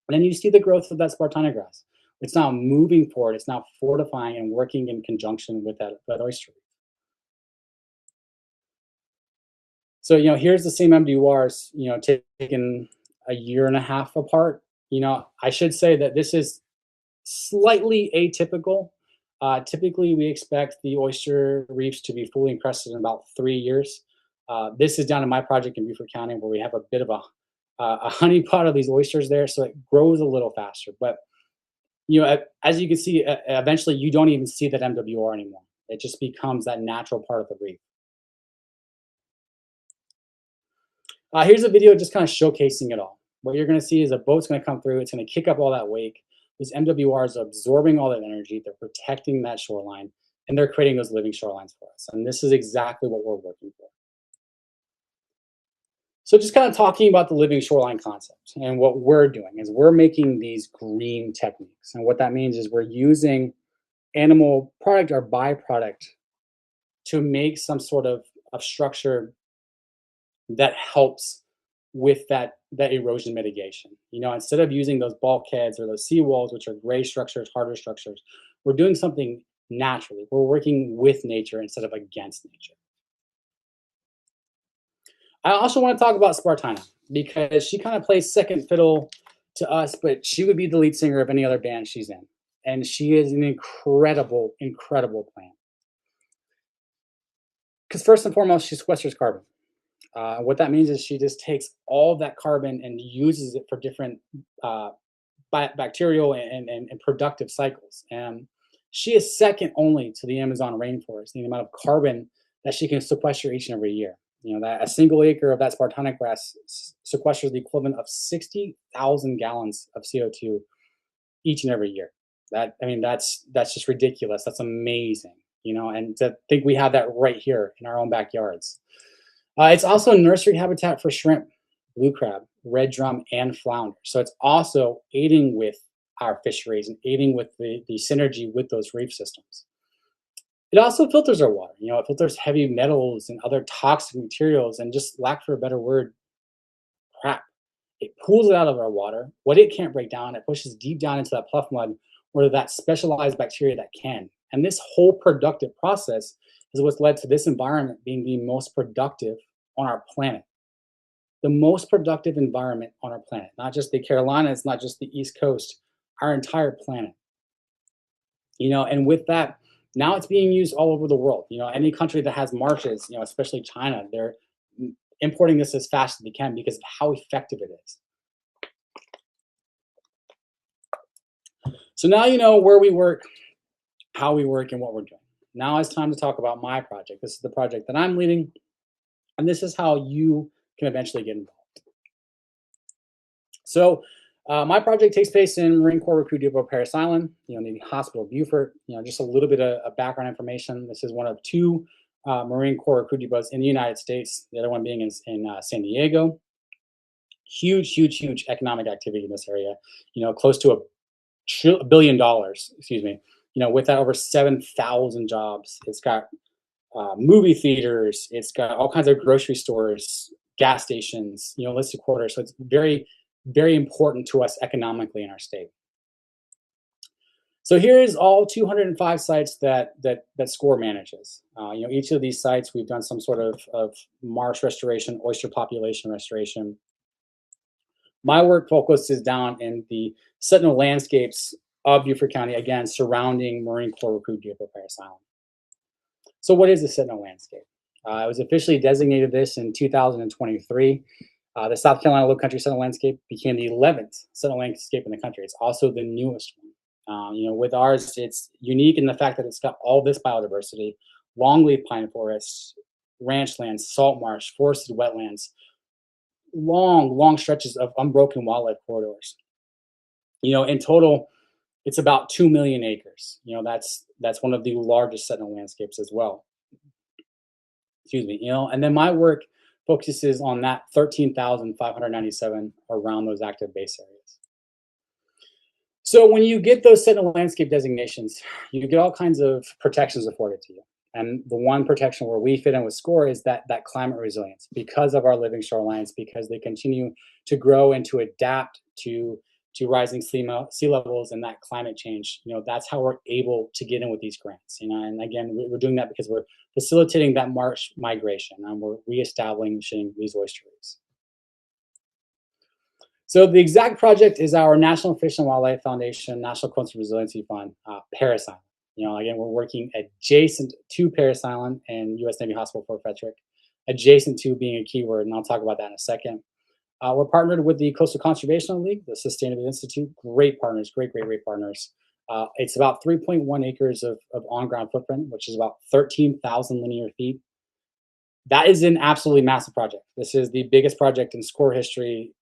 And then you see the growth of that spartina grass. It's now moving forward. It's now fortifying and working in conjunction with that oyster reef. So, here's the same MDURs, taken a year and a half apart. I should say that this is slightly atypical. Typically, we expect the oyster reefs to be fully encrusted in about 3 years. This is down in my project in Beaufort County where we have a bit of a honeypot of these oysters there, so it grows a little faster. But, as you can see, eventually you don't even see that MWR anymore. It just becomes that natural part of the reef. Here's a video just kind of showcasing it all. What you're going to see is a boat's going to come through. It's going to kick up all that wake. Those MWRs are absorbing all that energy. They're protecting that shoreline, and they're creating those living shorelines for us. And this is exactly what we're working for. So just kind of talking about the living shoreline concept, and what we're doing is we're making these green techniques. And what that means is we're using animal product or byproduct to make some sort of structure that helps with that erosion mitigation. Instead of using those bulkheads or those seawalls, which are gray structures, harder structures, we're doing something naturally. We're working with nature instead of against nature. I also want to talk about Spartina because she kind of plays second fiddle to us, but she would be the lead singer of any other band she's in. And she is an incredible, incredible plant. Because first and foremost, she sequesters carbon. What that means is she just takes all that carbon and uses it for different bacterial and productive cycles. And she is second only to the Amazon rainforest in the amount of carbon that she can sequester each and every year. That a single acre of that spartina grass sequesters the equivalent of 60,000 gallons of CO2 each and every year. That's just ridiculous. That's amazing. And to think we have that right here in our own backyards. It's also a nursery habitat for shrimp, blue crab, red drum, and flounder. So it's also aiding with our fisheries and aiding with the synergy with those reef systems. It also filters our water. It filters heavy metals and other toxic materials and, just lack for a better word, crap. It pulls it out of our water. What it can't break down, it pushes deep down into that pluff mud where that specialized bacteria that can. And this whole productive process is what's led to this environment being the most productive on our planet. The most productive environment on our planet. Not just the Carolinas, not just the East Coast, our entire planet. And with that, now it's being used all over the world. Any country that has marshes, especially China, they're importing this as fast as they can because of how effective it is. So now you know where we work, how we work, and what we're doing. Now it's time to talk about my project. This is the project that I'm leading, and this is how you can eventually get involved. So my project takes place in Marine Corps Recruit Depot, Paris Island, Navy Hospital, Beaufort. Just a little bit of background information. This is one of two Marine Corps recruit depots in the United States. The other one being in San Diego. Huge, huge, huge economic activity in this area. Close to $1 billion. Excuse me. With that, over 7,000 jobs. It's got movie theaters. It's got all kinds of grocery stores, gas stations. Listed quarters. So it's very, very important to us economically in our state. So here is all 205 sites that SCORE manages. Each of these sites, we've done some sort of marsh restoration, oyster population restoration. My work focuses down in the Sentinel landscapes of Beaufort County, again, surrounding Marine Corps Recruit Depot, Paris Island. So what is the Sentinel landscape? It was officially designated this in 2023. The South Carolina Low Country Sentinel landscape became the 11th Sentinel landscape in the country. It's also the newest one. With ours, it's unique in the fact that it's got all this biodiversity, longleaf pine forests, ranch lands, salt marsh, forested wetlands, long stretches of unbroken wildlife corridors. In total, it's about 2 million acres. That's one of the largest Sentinel landscapes as well. Excuse me. And then my work focuses on that 13,597 around those active base areas. So when you get those Sentinel landscape designations, you get all kinds of protections afforded to you. And the one protection where we fit in with SCORE is that climate resilience, because of our living shorelines, because they continue to grow and to adapt to rising sea levels and that climate change. That's how we're able to get in with these grants. And again, we're doing that because we're facilitating that marsh migration and we're reestablishing these oysteries. So the exact project is our National Fish and Wildlife Foundation National Coastal Resiliency Fund, Paris Island. Again, we're working adjacent to Paris Island and U.S. Navy Hospital Fort Frederick, adjacent to being a keyword, and I'll talk about that in a second. We're partnered with the Coastal Conservation League, the Sustainability Institute, great partners, great partners. It's about 3.1 acres of on-ground footprint, which is about 13,000 linear feet. That is an absolutely massive project. This is the biggest project in SCORE history,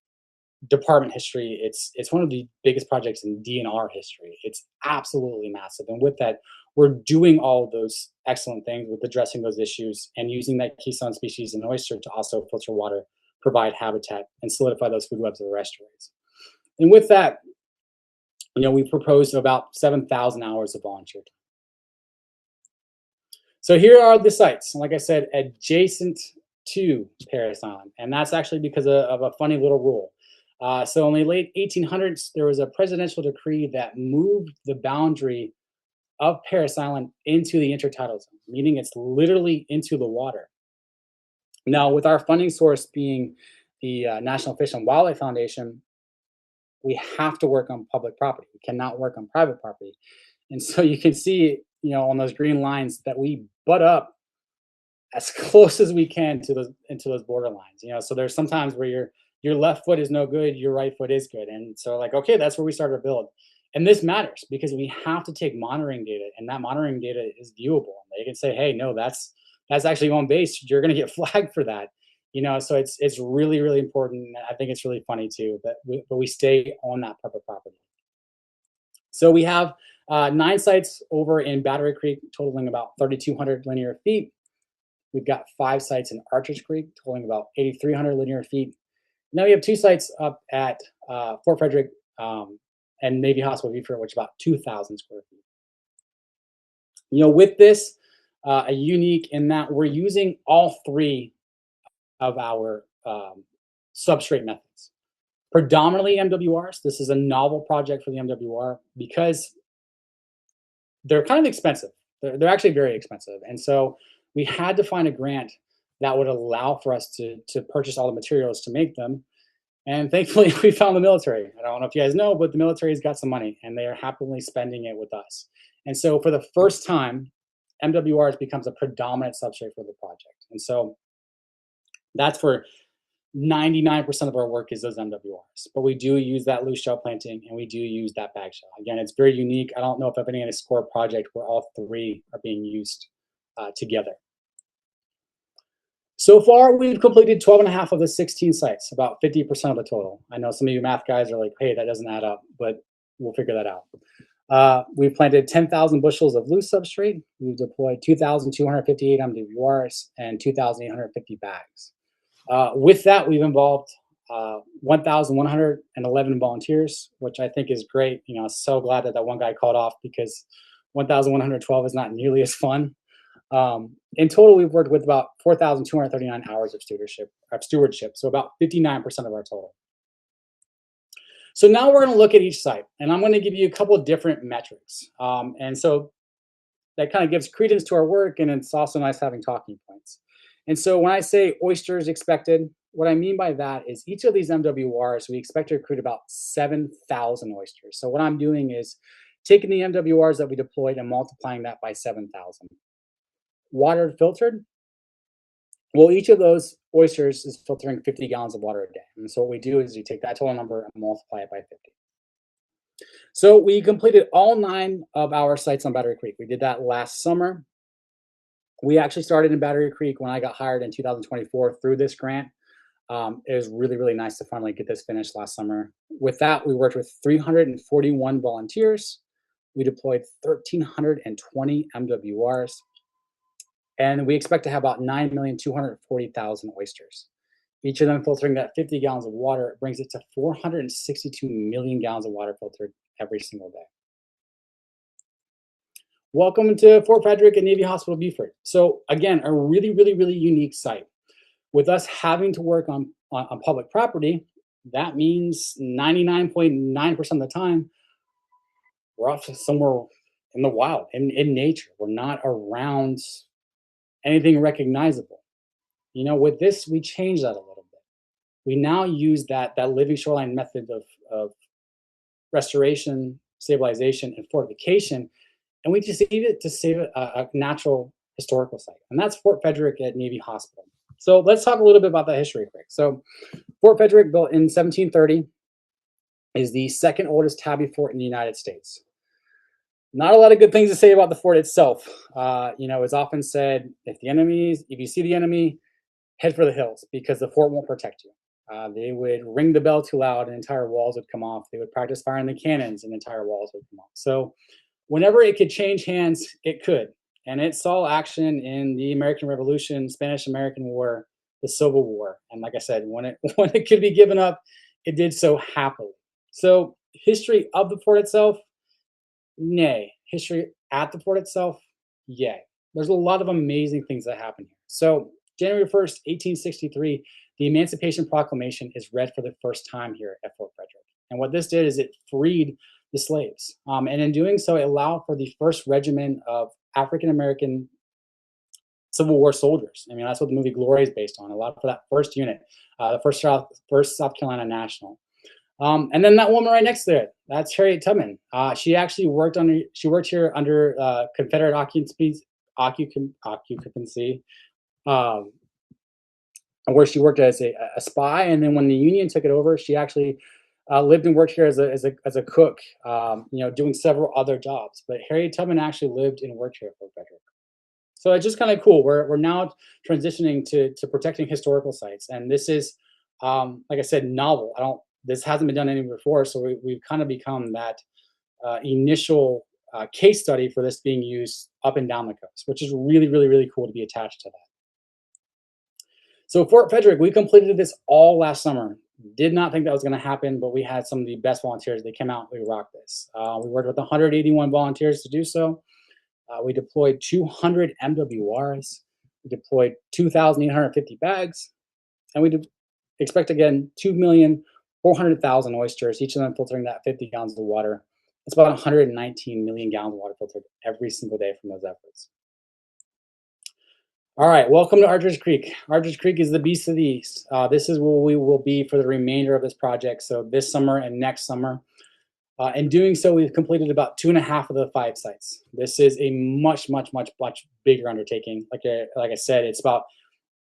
department history. It's one of the biggest projects in DNR history. It's absolutely massive. And with that, we're doing all of those excellent things with addressing those issues and using that keystone species in oyster to also filter water, provide habitat, and solidify those food webs of the estuaries. And with that, we proposed about 7,000 hours of volunteer time. So here are the sites, like I said, adjacent to Paris Island. And that's actually because of a funny little rule. So in the late 1800s, there was a presidential decree that moved the boundary of Paris Island into the intertidal zone, meaning it's literally into the water. Now, with our funding source being the National Fish and Wildlife Foundation, we have to work on public property. We cannot work on private property. And so you can see, on those green lines that we butt up as close as we can to those border lines. So there's sometimes where your left foot is no good, your right foot is good. And so okay, that's where we start to build. And this matters because we have to take monitoring data, and that monitoring data is viewable. They can say, hey, no, that's actually on base. You're going to get flagged for that. So it's really, really important. I think it's really funny too, but we stay on that public property. So we have 9 sites over in Battery Creek, totaling about 3,200 linear feet. We've got 5 sites in Archers Creek, totaling about 8,300 linear feet. Now we have 2 sites up at Fort Frederick and Navy Hospital Beaufort, which is about 2,000 square feet. With this, a unique in that we're using all 3 of our substrate methods. Predominantly MWRs. This is a novel project for the MWR because they're kind of expensive. They're actually very expensive. And so we had to find a grant that would allow for us to purchase all the materials to make them. And thankfully, we found the military. I don't know if you guys know, but the military's got some money, and they are happily spending it with us. And so for the first time, MWRs becomes a predominant substrate for the project. And so that's for 99% of our work is those MWRs, but we do use that loose shell planting and we do use that bag shell. Again, it's very unique. I don't know if I've been in a SCORE project where all three are being used together. So far, we've completed 12 and a half of the 16 sites, about 50% of the total. I know some of you math guys are like, hey, that doesn't add up, but we'll figure that out. We've planted 10,000 bushels of loose substrate. We've deployed 2,258 MWRs and 2,850 bags. With that, we've involved 1,111 volunteers, which I think is great. You know, I'm so glad that that one guy called off because 1,112 is not nearly as fun. In total, we've worked with about 4,239 hours of stewardship, so about 59% of our total. So now we're going to look at each site, and I'm going to give you a couple of different metrics. And so that kind of gives credence to our work, and it's also nice having talking points. And so when I say oysters expected, what I mean by that is each of these MWRs, we expect to recruit about 7,000 oysters. So what I'm doing is taking the MWRs that we deployed and multiplying that by 7,000. Water filtered, well, each of those oysters is filtering 50 gallons of water a day. And so what we do is we take that total number and multiply it by 50. So we completed all 9 of our sites on Battery Creek. We did that last summer. We actually started in Battery Creek when I got hired in 2024 through this grant. It was really, really nice to finally get this finished last summer. With that, we worked with 341 volunteers. We deployed 1,320 MWRs. And we expect to have about 9,240,000 oysters. Each of them filtering that 50 gallons of water. It brings it to 462 million gallons of water filtered every single day. Welcome to Fort Frederick and Navy Hospital Beaufort. So again, a really, really, really unique site. With us having to work on public property, that means 99.9% of the time, we're off somewhere in the wild, in nature. We're not around anything recognizable. You know, with this, we change that a little bit. We now use that living shoreline method of restoration, stabilization, and fortification, and we just use it to save a natural historical site. And that's Fort Frederick at Navy Hospital. So let's talk a little bit about that history quick. So Fort Frederick, built in 1730, is the second oldest tabby fort in the United States. Not a lot of good things to say about the fort itself. You know, it's often said, if you see the enemy, head for the hills because the fort won't protect you. They would ring the bell too loud and entire walls would come off. They would practice firing the cannons and entire walls would come off. So whenever it could change hands, it could. And it saw action in the American Revolution, Spanish-American War, the Civil War. And like I said, when it could be given up, it did so happily. So history of the fort itself, nay. History at the fort itself, yay. There's a lot of amazing things that happen here. So January 1st, 1863, the Emancipation Proclamation is read for the first time here at Fort Frederick. And what this did is it freed the slaves. And in doing so, it allowed for the first regiment of African-American Civil War soldiers. I mean, that's what the movie Glory is based on. A lot for that first unit, the first South Carolina National. And then that woman right next to it, that's Harriet Tubman. She actually worked here under Confederate occupancy, where she worked as a spy. And then when the Union took it over, she actually lived and worked here as a cook, you know, doing several other jobs. But Harriet Tubman actually lived and worked here at Fort Frederick. So it's just kind of cool. We're now transitioning to protecting historical sites, and this is, like I said, novel. This hasn't been done anywhere before, so we've kind of become that initial case study for this being used up and down the coast, which is really, really, really cool to be attached to that. So Fort Frederick, we completed this all last summer. Did not think that was going to happen, but we had some of the best volunteers. They came out, we rocked this. We worked with 181 volunteers to do so. We deployed 200 MWRs. We deployed 2,850 bags, and we expect again 2,400,000 oysters, each of them filtering that 50 gallons of water. It's about 119 million gallons of water filtered every single day from those efforts. All right, welcome to Archers Creek. Archers Creek is the beast of the east. This is where we will be for the remainder of this project, so this summer and next summer. In doing so, we've completed about 2.5 of the 5 sites. This is a much, much, much, much bigger undertaking. Like I said, it's about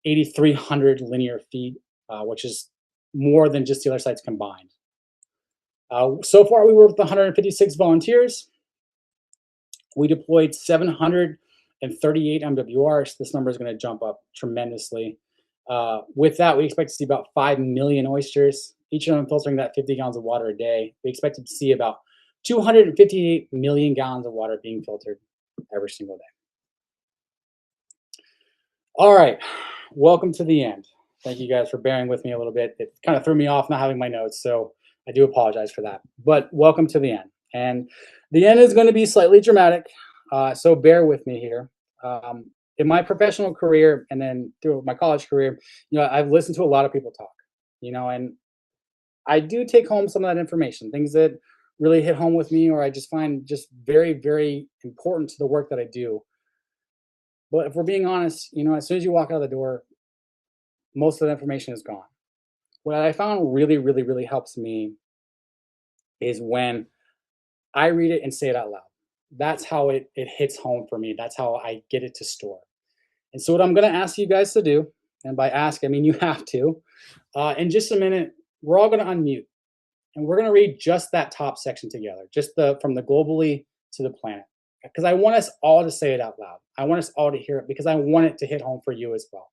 8,300 linear feet which is more than just the other sites combined. So far, we worked with 156 volunteers. We deployed 738 MWRs. This number is going to jump up tremendously. With that, we expect to see about 5 million oysters, each of them filtering that 50 gallons of water a day. We expect to see about 258 million gallons of water being filtered every single day. All right, welcome to the end. Thank you guys for bearing with me a little bit. It kind of threw me off not having my notes, so I do apologize for that. But welcome to the end. And the end is going to be slightly dramatic, so bear with me here. In my professional career and then through my college career, I've listened to a lot of people talk, and I do take home some of that information, things that really hit home with me, or I just find just very, very important to the work that I do. But if we're being honest, as soon as you walk out of the door, most of the information is gone. What I found really, really, really helps me is when I read it and say it out loud. That's how it hits home for me. That's how I get it to store. And so what I'm going to ask you guys to do, and by ask, I mean you have to, in just a minute, we're all going to unmute. And we're going to read just that top section together, just from the globally to the planet. Because I want us all to say it out loud. I want us all to hear it because I want it to hit home for you as well.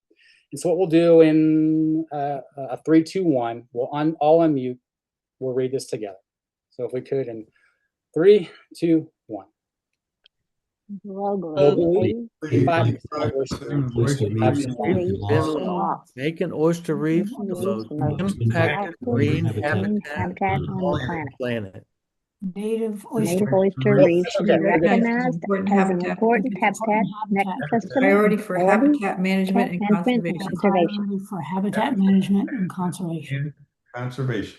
And so what we'll do in a 3, 2, 1, we'll all unmute. We'll read this together. So if we could in 3, 2, 1. Globally, 85% of oyster reefs have been lost, making oyster reefs the most impacted marine habitat on the planet. Native Native oyster oyster reefs should be Okay, recognized as an important habitat next to priority for habitat management and management and conservation. conservation. For habitat management and conservation. Conservation.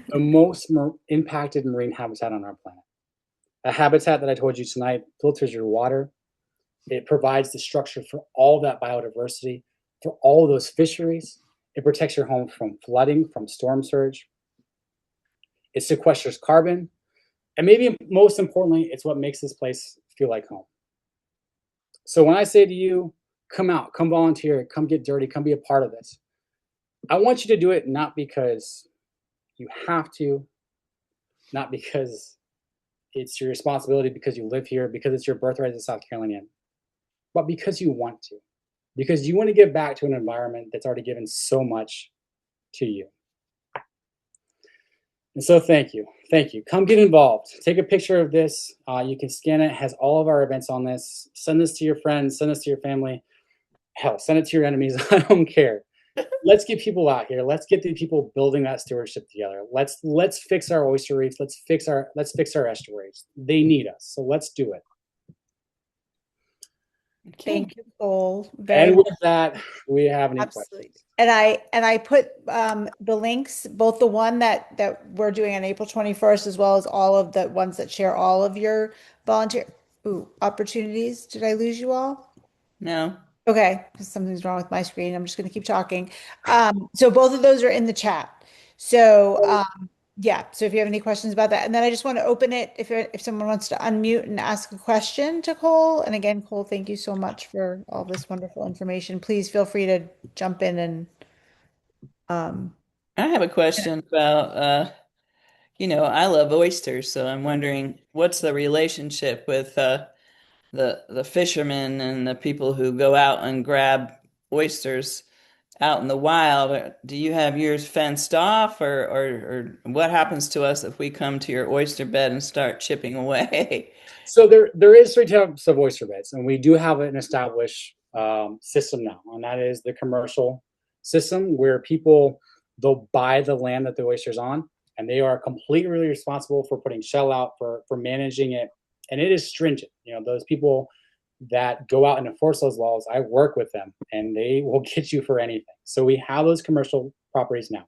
The most impacted marine habitat on our planet. A habitat that I told you tonight filters your water. It provides the structure for all that biodiversity, for all those fisheries. It protects your home from flooding, from storm surge. It sequesters carbon. And maybe most importantly, it's what makes this place feel like home. So when I say to you, come out, come volunteer, come get dirty, come be a part of this, I want you to do it not because you have to, not because it's your responsibility, because you live here, because it's your birthright as a South Carolinian, but because you want to, because you want to give back to an environment that's already given so much to you. And so thank you. Thank you. Come get involved. Take a picture of this. You can scan it. It has all of our events on this. Send this to your friends. Send this to your family. Hell, send it to your enemies. I don't care. Let's get people out here. Let's get the people building that stewardship together. Let's fix our oyster reefs. Let's fix our estuaries. They need us. So let's do it. Thank you, Cole. And with that, we have any Absolutely. questions? And I put the links, both the one that we're doing on April 21st, as well as all of the ones that share all of your volunteer opportunities. Did I lose you all? No. Okay, because something's wrong with my screen. I'm just going to keep talking. So both of those are in the chat. So yeah, so if you have any questions about that, and then I just want to open it if someone wants to unmute and ask a question to Cole. And again, Cole, thank you so much for all this wonderful information. Please feel free to jump in and I have a question about I love oysters, so I'm wondering what's the relationship with the fishermen and the people who go out and grab oysters out in the wild. Do you have yours fenced off, or what happens to us if we come to your oyster bed and start chipping away? So there is 3 types of oyster beds, and we do have an established system now, and that is the commercial system where they'll buy the land that the oyster's on, and they are completely responsible for putting shell out, for managing it, and it is stringent. Those people that go out and enforce those laws, I work with them, and they will get you for anything. So we have those commercial properties now.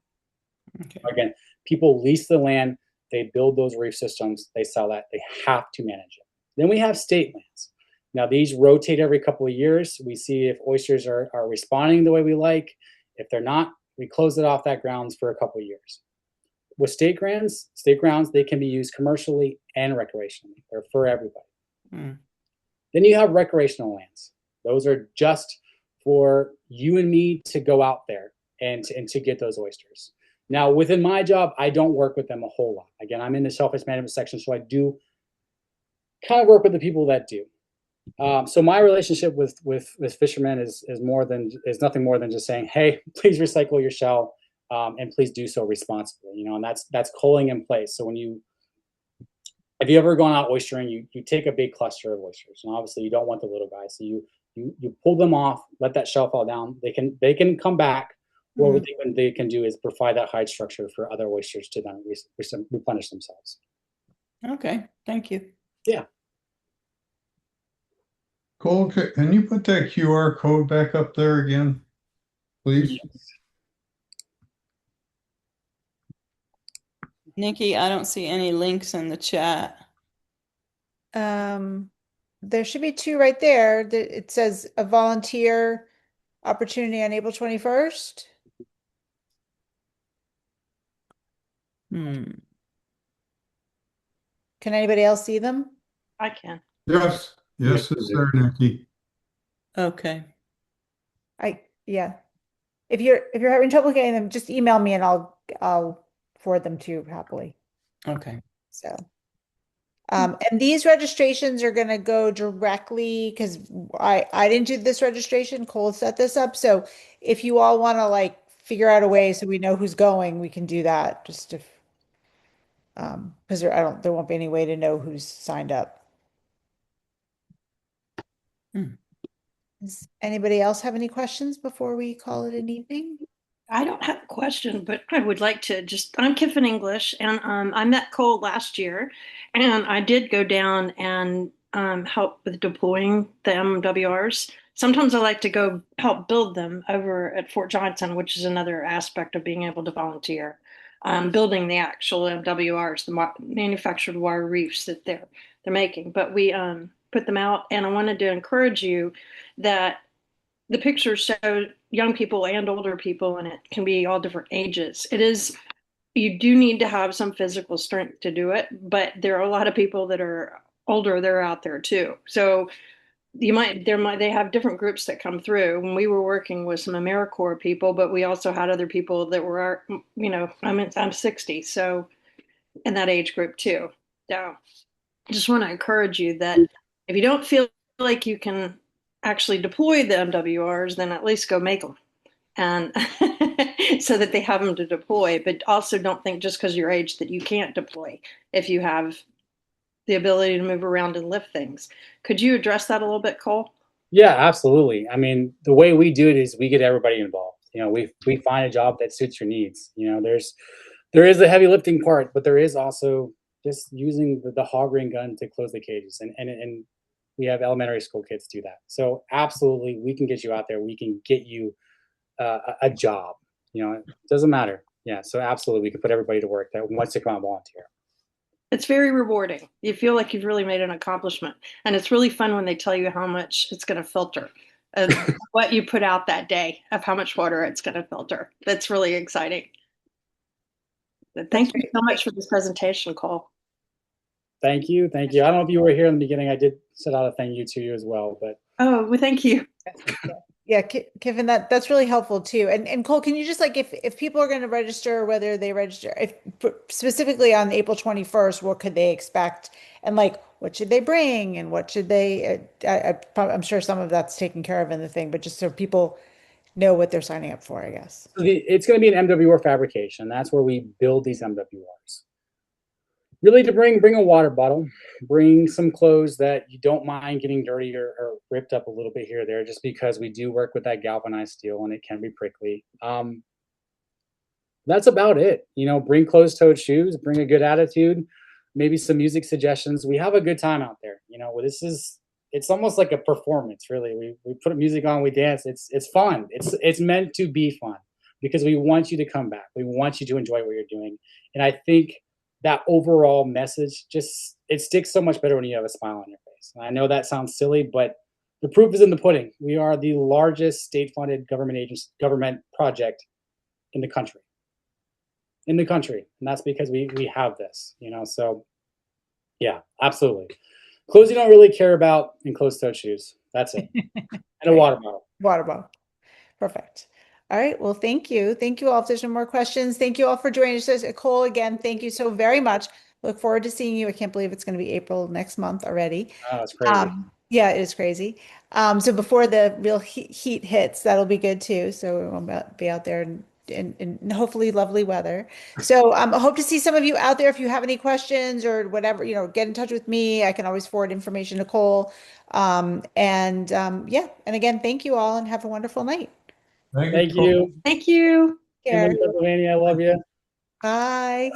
Okay. Again, people lease the land, they build those reef systems, they sell that, they have to manage it. Then we have state lands. Now these rotate every couple of years. We see if oysters are responding the way we like. If they're not, we close it off that grounds for a couple of years. With state grounds, they can be used commercially and recreationally. They're for everybody. Mm. Then you have recreational lands. Those are just for you and me to go out there and to get those oysters. Now, within my job, I don't work with them a whole lot. Again, I'm in the shellfish management section, so I do kind of work with the people that do. So my relationship with fishermen is nothing more than just saying, hey, please recycle your shell, and please do so responsibly. You know, and that's culling in place. So if you ever gone out oystering, you take a big cluster of oysters, and obviously you don't want the little guys. So you pull them off, let that shell fall down. They can come back. Or what they can do is provide that hide structure for other oysters to then replenish themselves. Okay, thank you. Yeah. Cole, can you put that QR code back up there again, please? Nikki, I don't see any links in the chat. There should be two right there. It says a volunteer opportunity on April 21st. Hmm. Can anybody else see them? I can. Yes, it's there, Nikki. Okay. Yeah. If you're having trouble getting them, just email me and I'll forward them to you happily. Okay. So, and these registrations are going to go directly because I didn't do this registration. Cole set this up. So if you all want to like figure out a way so we know who's going, we can do that. Just if because there won't be any way to know who's signed up. Does anybody else have any questions before we call it an evening? I don't have a question, but I would like to I'm Kiffin English, and I met Cole last year, and I did go down and help with deploying the MWRs. Sometimes I like to go help build them over at Fort Johnson, which is another aspect of being able to volunteer. Building the actual MWRs, the manufactured wire reefs that they're making. But we put them out, and I wanted to encourage you that the pictures show young people and older people, and it can be all different ages. You do need to have some physical strength to do it, but there are a lot of people that are older, they're out there too. So they have different groups that come through. When we were working with some AmeriCorps people, but we also had other people that were, I'm 60, so in that age group too. So I just want to encourage you that if you don't feel like you can actually deploy the MWRs, then at least go make them, and so that they have them to deploy. But also don't think just because you're age that you can't deploy if you have the ability to move around and lift things. Could you address that a little bit, Cole? Yeah, absolutely. I mean, the way we do it is we get everybody involved. You know, we find a job that suits your needs. You know, there is the heavy lifting part, but there is also just using the hog ring gun to close the cages, and we have elementary school kids do that. So absolutely, we can get you out there. We can get you a job. You know, it doesn't matter. Yeah, so absolutely, we can put everybody to work that wants to come out and volunteer. It's very rewarding. You feel like you've really made an accomplishment, and it's really fun when they tell you how much it's going to filter, of what you put out that day, of how much water it's going to filter. That's really exciting. But thank you so much for this presentation, Cole. Thank you. I don't know if you were here in the beginning. I did set out a thank you to you as well, but well, thank you. Yeah, Kevin, that's really helpful too. And Cole, can you just like if people are going to register, whether they register, if specifically on April 21st, what could they expect, and like what should they bring, and what should they? I'm sure some of that's taken care of in the thing, but just so people know what they're signing up for, I guess. It's going to be an MWR fabrication. That's where we build these MWRs. Really, to bring a water bottle, bring some clothes that you don't mind getting dirty or ripped up a little bit here or there, just because we do work with that galvanized steel and it can be prickly. That's about it. You know, bring closed-toed shoes, bring a good attitude, maybe some music suggestions. We have a good time out there. You know, it's almost like a performance, really. We put music on, we dance. It's fun. It's meant to be fun because we want you to come back. We want you to enjoy what you're doing. And I think that overall message it sticks so much better when you have a smile on your face. And I know that sounds silly, but the proof is in the pudding. We are the largest state-funded government project in the country. And that's because we have this, you know. So yeah, absolutely. Clothes you don't really care about and closed-toed shoes. That's it. And a water bottle. Water bottle. Perfect. All right. Well, thank you. Thank you all. If there's no more questions, thank you all for joining us. Nicole, again, thank you so very much. Look forward to seeing you. I can't believe it's going to be April next month already. Oh, it's crazy. Yeah, it is crazy. So before the real heat hits, that'll be good too. So we won't be out there in hopefully lovely weather. So I hope to see some of you out there. If you have any questions or whatever, get in touch with me. I can always forward information to Nicole. Yeah, and again, thank you all and have a wonderful night. Thank you. Thank you. Care. Pennsylvania, I love you. Bye.